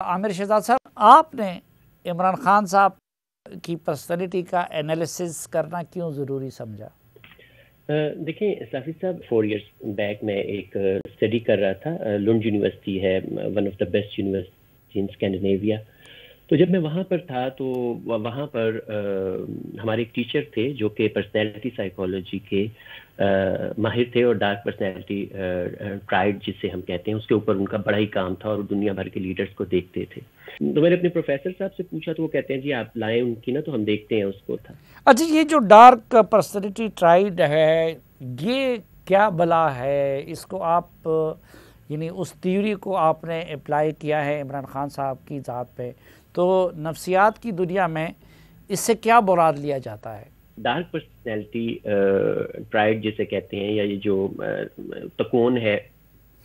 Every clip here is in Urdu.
عامر شہزاد صاحب، آپ نے عمران خان صاحب کی پرسنالٹی کا انالیسس کرنا کیوں ضروری سمجھا؟ دیکھیں سافی صاحب، 4 ایئرس بیک میں ایک اسٹڈی کر رہا تھا. لنڈ یونیورسٹی ہے، one of the best university in Scandinavia. تو جب میں وہاں پر تھا تو وہاں پر ہمارے ایک ٹیچر تھے جو کہ پرسنالٹی سائیکالوجی کے ماہر تھے، اور ڈارک پرسنالٹی ٹرائڈ جسے ہم کہتے ہیں اس کے اوپر ان کا بڑا ہی کام تھا، اور دنیا بھر کے لیڈرز کو دیکھتے تھے. تو میں نے اپنے پروفیسر صاحب سے پوچھا تو وہ کہتے ہیں جی آپ لائیں ان کی نا تو ہم دیکھتے ہیں اس کو. تھا اچھا، یہ جو ڈارک پرسنالٹی ٹرائڈ ہے یہ کیا بلا ہے؟ اس کو آپ یعنی اس تھیوری کو آپ نے اپلائی کیا ہے عمران خان صاحب کی ذات پہ، تو نفسیات کی دنیا میں اس سے کیا مراد لیا جاتا ہے؟ ڈارک پرسنالٹی ٹرائڈ جسے کہتے ہیں، یا یہ جو تکون ہے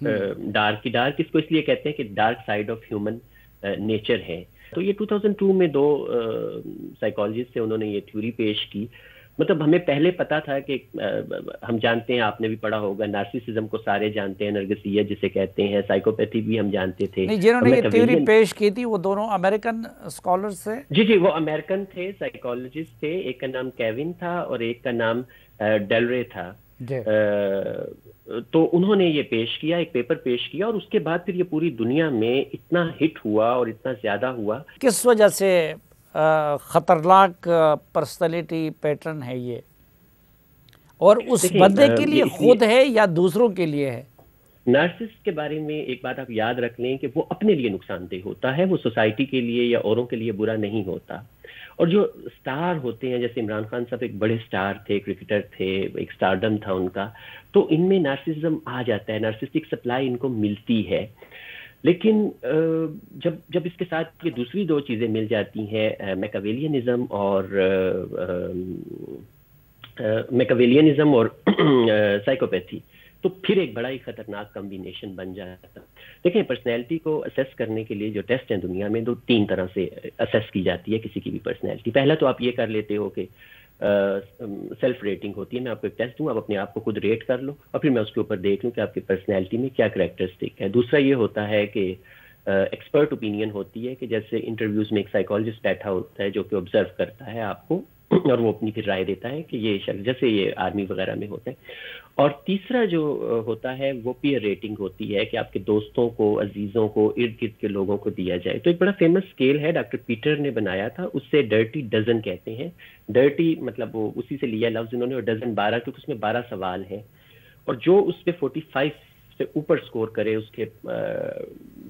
ڈارک اس کو اس لیے کہتے ہیں کہ dark side of human nature ہے. تو یہ 2002 میں 2 سائیکالوجسٹ تھے، انہوں نے یہ تھیوری پیش کی. مطلب ہمیں پہلے پتا تھا کہ ہم جانتے ہیں، آپ نے بھی پڑھا ہوگا، نارسیسزم کو سارے جانتے ہیں، نرگسیت جسے کہتے ہیں، سائیکوپیتھی بھی ہم جانتے تھے. نہیں، جنہوں نے یہ تھیوری پیش کی تھی وہ دونوں امریکن اسکالرز تھے؟ جی وہ امریکن تھے، سائیکالوجسٹ تھے. ایک کا نام کیون تھا اور ایک کا نام ڈیلرے تھا. تو انہوں نے یہ پیش کیا، ایک پیپر پیش کیا، اور اس کے بعد پھر یہ پوری دنیا میں اتنا ہٹ ہوا اور اتنا زیادہ ہوا. کس وجہ سے خطرناک پرسنالٹی پیٹرن ہے یہ، اور اس بندے کے لیے خود ہے یا دوسروں کے لیے ہے؟ نارسسسٹ کے بارے میں ایک بات آپ یاد رکھ لیں کہ وہ اپنے لیے نقصان دہ ہوتا ہے، وہ سوسائٹی کے لیے یا اوروں کے لیے برا نہیں ہوتا. اور جو سٹار ہوتے ہیں، جیسے عمران خان صاحب ایک بڑے سٹار تھے، کرکٹر تھے، ایک سٹارڈم تھا ان کا، تو ان میں نارسسزم آ جاتا ہے، نارسسٹک سپلائی ان کو ملتی ہے. لیکن جب اس کے ساتھ یہ دوسری 2 چیزیں مل جاتی ہیں، میکاویلینزم اور سائیکوپیتھی، تو پھر ایک بڑا ہی خطرناک کمبینیشن بن جاتا. دیکھیں پرسنالٹی کو اسیس کرنے کے لیے جو ٹیسٹ ہیں دنیا میں 3 طرح سے اسیس کی جاتی ہے کسی کی بھی پرسنالٹی. پہلا تو آپ یہ کر لیتے ہو کہ سیلف ریٹنگ ہوتی ہے، میں آپ کو ایک ٹیسٹ دوں، آپ اپنے آپ کو خود ریٹ کر لو، اور پھر میں اس کے اوپر دیکھ لوں کہ آپ کی پرسنالٹی میں کیا کریکٹرسٹک ہے. دوسرا یہ ہوتا ہے کہ ایکسپرٹ اوپینین ہوتی ہے، کہ جیسے انٹرویوز میں ایک سائیکالوجسٹ بیٹھا ہوتا ہے جو کہ آبزرو کرتا ہے آپ کو، اور وہ اپنی پھر رائے دیتا ہے کہ یہ شخص، جیسے یہ آرمی وغیرہ میں ہوتا ہے. اور تیسرا جو ہوتا ہے وہ پیئر ریٹنگ ہوتی ہے، کہ آپ کے دوستوں کو، عزیزوں کو، ارد گرد کے لوگوں کو دیا جائے. تو ایک بڑا فیمس اسکیل ہے، ڈاکٹر پیٹر نے بنایا تھا، اس سے ڈرٹی ڈزن کہتے ہیں. ڈرٹی مطلب وہ اسی سے لیا لفظ انہوں نے، اور ڈزن 12، کیونکہ اس میں 12 سوال ہیں، اور جو اس پہ 45 سے اوپر سکور کرے اس کے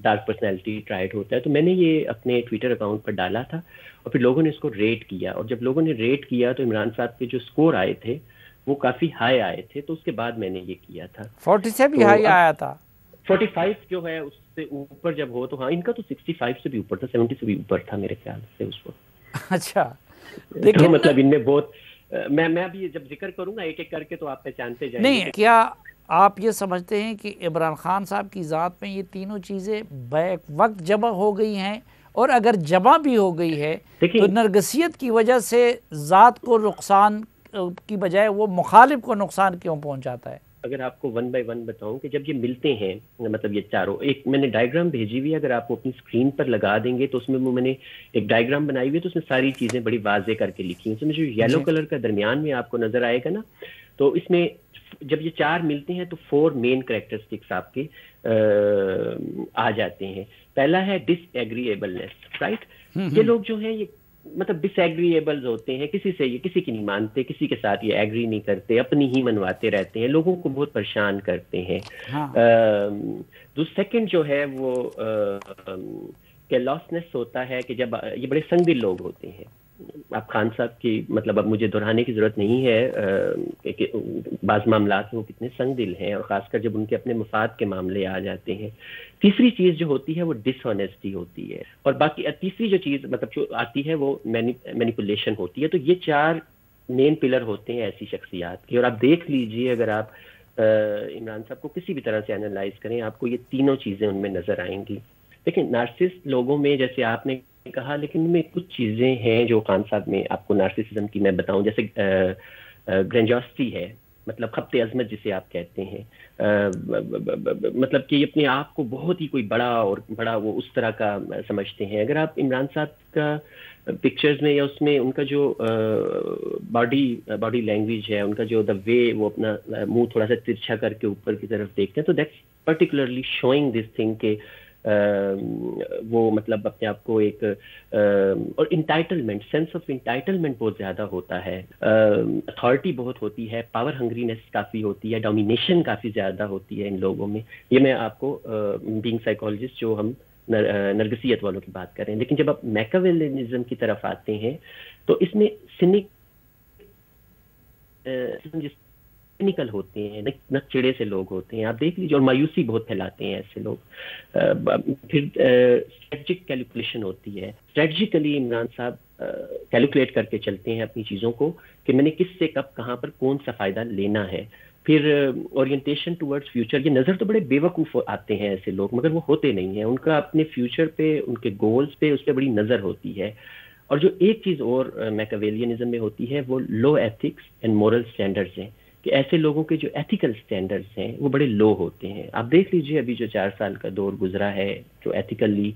ڈارک پرسنالٹی ٹرائڈ ہوتا ہے. تو میں نے یہ اپنے ٹویٹر اکاؤنٹ پر ڈالا تھا، اور پھر لوگوں نے اس کو ریٹ کیا، اور جب لوگوں نے ریٹ کیا تو عمران صاحب کے جو سکور آئے تھے وہ کافی ہائی آئے تھے. تو اس کے بعد میں نے یہ کیا تھا. 40 سے بھی ہائی آیا تھا؟ 45 جو ہے اس سے اوپر جب ہو تو ہاں، ان کا تو 65 سے بھی اوپر تھا، 70 سے بھی اوپر تھا میرے خیال سے اس وقت. اچھا، تو مطلب ان میں بہت، میں ابھی جب ذکر کروں گا ایک ایک کر کے تو آپ پہچانتے جائیں گے. نہیں، کیا آپ یہ سمجھتے ہیں کہ عمران خان صاحب کی ذات میں یہ تینوں چیزیں بیک وقت جمع ہو گئی ہیں؟ اور اگر جمع بھی ہو گئی ہے تو نرگسیت کی وجہ سے ذات کو نقصان کی بجائے وہ مخالف کو نقصان کیوں پہنچاتا ہے؟ اگر آپ کو 1 بائی 1 بتاؤں کہ جب یہ ملتے ہیں، مطلب یہ چاروں، ایک میں نے ڈائیگرام بھیجی ہوئی ہے، اگر آپ کو اپنی اسکرین پر لگا دیں گے تو اس میں نے ایک ڈائیگرام بنائی ہوئی ہے، تو اس میں ساری چیزیں بڑی واضح کر کے لکھی ہیں. اس میں جو یلو کلر کا درمیان میں آپ کو نظر آئے گا نا، تو اس میں جب یہ 4 ملتے ہیں تو 4 مین کریکٹرسٹکس آپ کے آ جاتے ہیں. پہلا ہے ڈس ایگریبلنس، رائٹ. یہ لوگ جو ہیں یہ مطلب ڈس ایگریبلز ہوتے ہیں، کسی سے یہ کسی کی نہیں مانتے، کسی کے ساتھ یہ ایگری نہیں کرتے، اپنی ہی منواتے رہتے ہیں، لوگوں کو بہت پریشان کرتے ہیں. سیکنڈ جو ہے وہ کیلوسنس ہوتا ہے، کہ جب یہ بڑے سنگ دل لوگ ہوتے ہیں. آپ خان صاحب کی مطلب اب مجھے دہرانے کی ضرورت نہیں ہے کہ بعض معاملات میں وہ کتنے سنگ دل ہیں، اور خاص کر جب ان کے اپنے مفاد کے معاملے آ جاتے ہیں. تیسری چیز جو ہوتی ہے وہ ڈس آنیسٹی ہوتی ہے، اور باقی تیسری جو چیز مطلب جو آتی ہے وہ مینیپولیشن ہوتی ہے. تو یہ 4 مین پلر ہوتے ہیں ایسی شخصیات کے. اور آپ دیکھ لیجئے، اگر آپ عمران صاحب کو کسی بھی طرح سے انالائز کریں، آپ کو یہ تینوں چیزیں ان میں نظر آئیں گی. لیکن نارسسسٹ لوگوں میں جیسے آپ نے کہا، لیکن ان میں کچھ چیزیں ہیں جو خان صاحب میں آپ کو نارسسزم کی میں بتاؤں، جیسے گرینجوسٹی ہے، مطلب خبط عظمت جسے آپ کہتے ہیں، مطلب کہ اپنے آپ کو بہت ہی کوئی بڑا وہ اس طرح کا سمجھتے ہیں. اگر آپ عمران صاحب کا پکچرز میں یا اس میں ان کا جو باڈی لینگویج ہے، ان کا جو دا وے وہ اپنا منہ تھوڑا سا ترچھا کر کے اوپر کی طرف دیکھتے ہیں، تو دیٹس پرٹیکولرلی شوئنگ دس تھنگ کہ وہ مطلب اپنے آپ کو ایک اور انٹائٹلمنٹ، سینس آف انٹائٹلمنٹ بہت زیادہ ہوتا ہے، اتھارٹی بہت ہوتی ہے، پاور ہنگرینس کافی ہوتی ہے، ڈومینیشن کافی زیادہ ہوتی ہے ان لوگوں میں. یہ میں آپ کو بینگ سائیکالوجسٹ جو ہم نرگسیت والوں کی بات کر رہے ہیں. لیکن جب آپ میکاویلینزم کی طرف آتے ہیں تو اس میں سینیکل ہوتے ہیں، نہ چڑے سے لوگ ہوتے ہیں، آپ دیکھ لیجیے، اور مایوسی بہت پھیلاتے ہیں ایسے لوگ. پھر اسٹریٹجک کیلکولیشن ہوتی ہے، اسٹریٹجیکلی عمران صاحب کیلکولیٹ کر کے چلتے ہیں اپنی چیزوں کو کہ میں نے کس سے کب کہاں پر کون سا فائدہ لینا ہے. پھر اورینٹیشن ٹورڈز فیوچر، یہ نظر تو بڑے بے وقوف آتے ہیں ایسے لوگ، مگر وہ ہوتے نہیں ہیں. ان کا اپنے فیوچر پہ، ان کے گولز پہ، اس پہ بڑی نظر ہوتی ہے. اور جو ایک چیز اور میکاویلینزم میں ہوتی ہے وہ لو ایتھکس اینڈ مورل سٹینڈرڈز ہیں، کہ ایسے لوگوں کے جو ایتھیکل سٹینڈرڈز ہیں وہ بڑے لو ہوتے ہیں. آپ دیکھ لیجئے ابھی جو 4 سال کا دور گزرا ہے، جو ایتھیکلی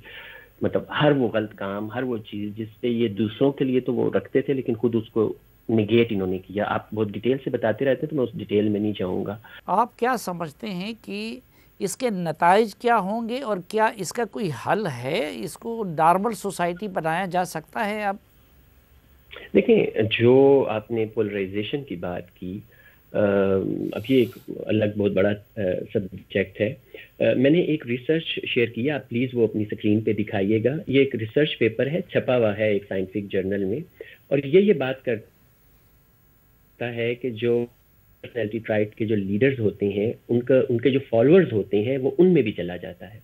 مطلب ہر وہ غلط کام، ہر وہ چیز جس پہ یہ دوسروں کے لیے تو وہ رکھتے تھے لیکن خود اس کو نگیٹ انہوں نے کیا. آپ بہت ڈیٹیل سے بتاتے رہتے ہیں تو میں اس ڈیٹیل میں نہیں جاؤں گا. آپ کیا سمجھتے ہیں کہ اس کے نتائج کیا ہوں گے اور کیا اس کا کوئی حل ہے؟ اس کو نارمل سوسائٹی بنایا جا سکتا ہے؟ اب دیکھیں، جو آپ نے پولرائزیشن کی بات کی، اب یہ ایک الگ بہت بڑا سبجیکٹ ہے. میں نے ایک ریسرچ شیئر کیا، آپ پلیز وہ اپنی اسکرین پہ دکھائیے گا. یہ ایک ریسرچ پیپر ہے، چھپا ہوا ہے ایک سائنٹیفک جرنل میں، اور یہ بات کرتا ہے کہ جو پرسنالٹی ٹرائٹ کے جو لیڈرز ہوتے ہیں، ان کے جو فالوورز ہوتے ہیں وہ ان میں بھی چلا جاتا ہے.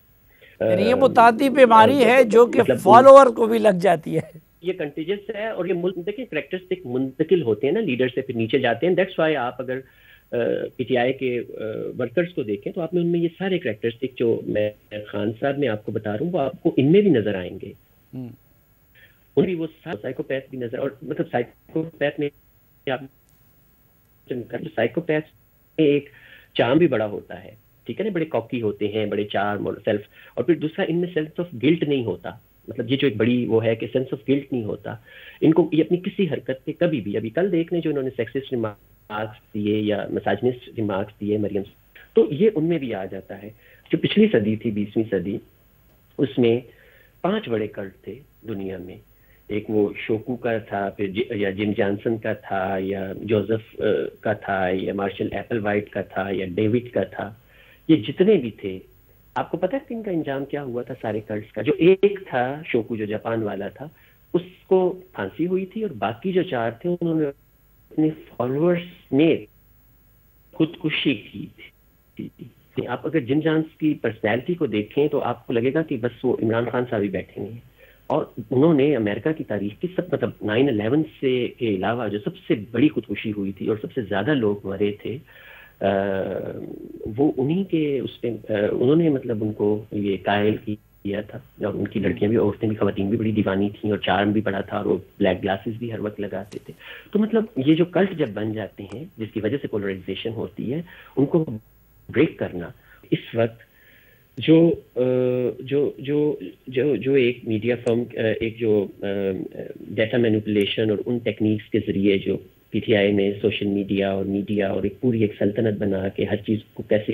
یعنی یہ متعدی بیماری ہے جو کہ مطلب فالوور کو بھی لگ جاتی ہے. یہ کنٹیجس ہے، اور یہ دیکھیں کریکٹرسٹک منتقل ہوتے ہیں نا، لیڈر سے پھر نیچے جاتے ہیں. دیٹس وائی آپ اگر پی ٹی آئی کے ورکرز کو دیکھیں تو آپ نے ان میں یہ سارے کریکٹرسٹک جو میں خان صاحب میں آپ کو بتا رہا ہوں وہ آپ کو ان میں بھی نظر آئیں گے. ان بھی وہ سائیکوپیتھ بھی نظر، اور مطلب سائیکوپیتھ میں سائیکوپیتھ میں ایک چارم بھی بڑا ہوتا ہے، ٹھیک ہے نا، بڑے کاکی ہوتے ہیں، بڑے چارم اور سیلف. اور پھر دوسرا، ان میں سینس آف گلٹ نہیں ہوتا. مطلب یہ جو ایک بڑی وہ ہے کہ سینس آف گلٹ نہیں ہوتا ان کو. یہ اپنی کسی حرکت پہ کبھی بھی، ابھی کل دیکھ لیں جو انہوں نے سیکسسٹ ریمارکس دیے یا مساجنسٹ ریمارکس دیے مریم، تو یہ ان میں بھی آ جاتا ہے. جو پچھلی صدی تھی، 20ویں صدی، اس میں 5 بڑے کلٹ تھے دنیا میں. ایک وہ شوکو کا تھا، پھر یا جم جانسن کا تھا، یا جوزف کا تھا، یا مارشل ایپل وائٹ کا تھا، یا ڈیوڈ کا تھا. یہ جتنے بھی تھے، آپ کو پتہ ہے ان کا انجام کیا ہوا تھا سارے کلٹس کا؟ جو ایک تھا شوکو جو جاپان والا تھا، اس کو پھانسی ہوئی تھی، اور باقی جو 4 تھے انہوں نے اپنے فالوورز میں خودکشی کی تھی. آپ اگر جم جانس کی پرسنالٹی کو دیکھیں تو آپ کو لگے گا کہ بس وہ عمران خان صاحب ہی بیٹھے ہیں. اور انہوں نے امریکہ کی تاریخ کی سب مطلب 9/11 سے کے علاوہ جو سب سے بڑی خودکشی ہوئی تھی اور سب سے زیادہ لوگ مرے تھے، وہ انہی کے اس پہ انہوں نے مطلب ان کو یہ قائل کیا تھا. اور ان کی لڑکیاں بھی، عورتیں بھی، خواتین بھی بڑی دیوانی تھیں، اور چارم بھی بڑا تھا، اور وہ بلیک گلاسز بھی ہر وقت لگاتے تھے. تو مطلب یہ جو کلٹ جب بن جاتے ہیں جس کی وجہ سے پولرائزیشن ہوتی ہے، ان کو بریک کرنا اس وقت جو ایک میڈیا فرم، ایک جو ڈیٹا مینیپولیشن اور ان ٹیکنیکس کے ذریعے جو پی ٹی آئی نے سوشل میڈیا اور ایک پوری ایک سلطنت بنا کے ہر چیز کو کیسے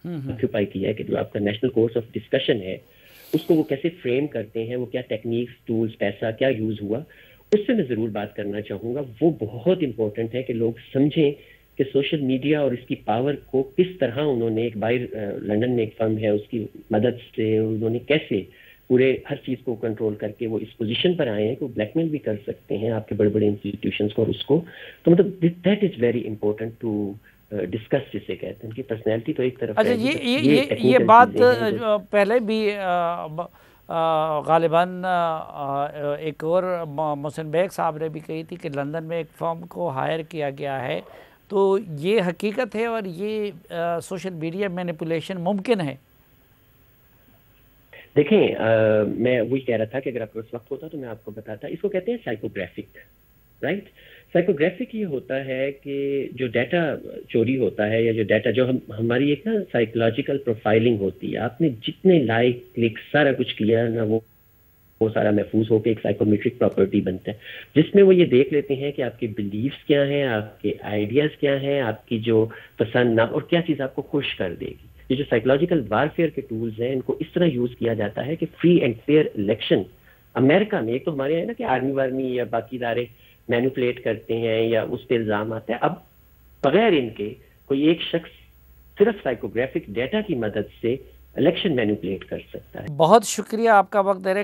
آکوپائی کیا ہے، کہ جو آپ کا نیشنل کورس آف ڈسکشن ہے اس کو وہ کیسے فریم کرتے ہیں، وہ کیا ٹیکنیکس، ٹولز، پیسہ کیا یوز ہوا، اس سے میں ضرور بات کرنا چاہوں گا. وہ بہت امپورٹنٹ ہے کہ لوگ سمجھیں کہ سوشل میڈیا اور اس کی پاور کو کس طرح انہوں نے ایک باہر لنڈن میں ایک فرم ہے اس کی مدد سے انہوں نے کیسے پورے ہر چیز کو کنٹرول کر کے وہ اس پوزیشن پر آئے ہیں کہ وہ بلیک میل بھی کر سکتے ہیں آپ کے بڑے بڑے انسٹیٹیوشنس کو اور اس کو. تو مطلب that is very important to discuss, جسے کہتے ہیں. ان کی پرسنالٹی تو ایک طرف ہے. اچھا، یہ بات پہلے بھی غالباً ایک اور محسن بیگ صاحب نے بھی کہی تھی کہ لندن میں ایک فرم کو ہائر کیا گیا ہے. تو یہ حقیقت ہے اور یہ سوشل میڈیا مینیپولیشن ممکن ہے؟ دیکھیں، میں وہی کہہ رہا تھا کہ اگر آپ کو وقت ہوتا تو میں آپ کو بتاتا. اس کو کہتے ہیں سائیکوگرافک. رائٹ. سائیکوگرافک یہ ہوتا ہے کہ جو ڈیٹا چوری ہوتا ہے یا جو ڈیٹا جو ہماری ایک نا سائیکولوجیکل پروفائلنگ ہوتی ہے، آپ نے جتنے لائک کلک سارا کچھ کیا نا وہ سارا محفوظ ہو کے ایک سائیکومیٹرک پراپرٹی بنتا ہے، جس میں وہ یہ دیکھ لیتے ہیں کہ آپ کے بلیفس کیا ہیں، آپ کے آئیڈیاز کیا ہیں، آپ کی جو پسند نہ اور کیا چیز آپ کو خوش کر دے گی. یہ جو سائیکولوجیکل وارفیئر کے ٹولز ہیں ان کو اس طرح یوز کیا جاتا ہے کہ فری اینڈ فیئر الیکشن امریکہ میں، ایک تو ہمارے یہاں نا کہ آرمی وارمی یا باقی ادارے مینوپولیٹ کرتے ہیں یا اس پہ الزام آتا ہے، اب بغیر ان کے کوئی ایک شخص صرف سائیکوگرافک ڈیٹا کی مدد سے الیکشن مینوپولیٹ کر سکتا ہے. بہت شکریہ آپ کا وقت دے رہے